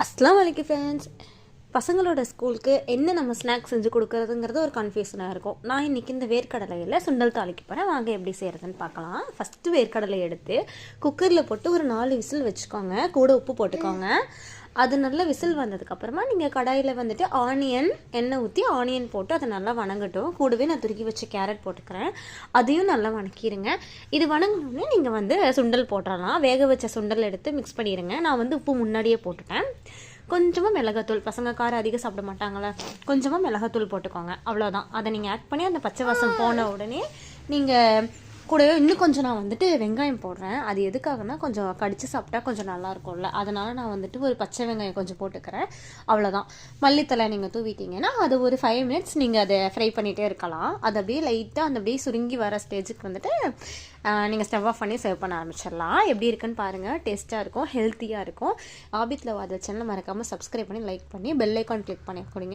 அஸ்ஸலாமு அலைக்கும் ஃப்ரெண்ட்ஸ். பசங்களோட ஸ்கூலுக்கு என்ன நம்ம ஸ்நாக்ஸ் செஞ்சு கொடுக்குறதுங்கிறது ஒரு கன்ஃபியூஷனாக இருக்கும். நான் இன்றைக்கி இந்த வேர்க்கடலையில் சுண்டல் தாளிக்க போகிறேன். வாங்க எப்படி செய்கிறதுன்னு பார்க்கலாம். ஃபஸ்ட்டு வேர்க்கடலை எடுத்து குக்கரில் போட்டு ஒரு 4 விசில் வச்சுக்கோங்க. கூட உப்பு போட்டுக்கோங்க. அது நல்லா விசில் வந்ததுக்கப்புறமா நீங்கள் கடாயில் வந்துட்டு எண்ணெய் ஊற்றி ஆனியன் போட்டு அதை நல்லா வணங்கட்டும். கூடவே நான் துருக்கி வச்ச கேரட் போட்டுக்கிறேன். அதையும் நல்லா வணக்கிடுங்க. இது வணங்கினோடனே நீங்கள் சுண்டல் போட்டுடலாம். வேக வச்ச சுண்டல் எடுத்து மிக்ஸ் பண்ணிடுங்க. நான் உப்பு முன்னாடியே போட்டுட்டேன். கொஞ்சமாக மிளகாத்தூள், பசங்க காரம் அதிகம் சாப்பிட மாட்டாங்களே, கொஞ்சமாக மிளகாத்தூள் போட்டுக்கோங்க. அவ்வளோதான். அதை நீங்கள் ஆட் பண்ணி அந்த பச்சை வாசம் போன உடனே நீங்கள் கூடவே இன்னும் கொஞ்சம் நான் வெங்காயம் போடுறேன். அது எதுக்காகனா கொஞ்சம் கடித்து சாப்பிட்டா கொஞ்சம் நல்லா இருக்கும்ல, அதனால் நான் ஒரு பச்சை வெங்காயம் கொஞ்சம் போட்டுக்கிறேன். அவ்வளோதான். மல்லித்தலை நீங்கள் தூவிட்டீங்கன்னா அது ஒரு 5 மினிட்ஸ் நீங்கள் அதை ஃப்ரை பண்ணிகிட்டே இருக்கலாம். அது அப்படியே லைட்டாக அப்படியே சுருங்கி வர ஸ்டேஜுக்கு நீங்கள் ஸ்டவ் ஆஃப் பண்ணி சர்வ் பண்ண ஆரம்பிச்சிடலாம். எப்படி இருக்குன்னு பாருங்கள். டேஸ்ட்டாக இருக்கும், ஹெல்த்தியாக இருக்கும். ஆபித்தில் வாத சேனல் மறக்காமல் சப்ஸ்கிரைப் பண்ணி லைக் பண்ணி பெல் ஐக்கான் கிளிக் பண்ணி கொடுங்க.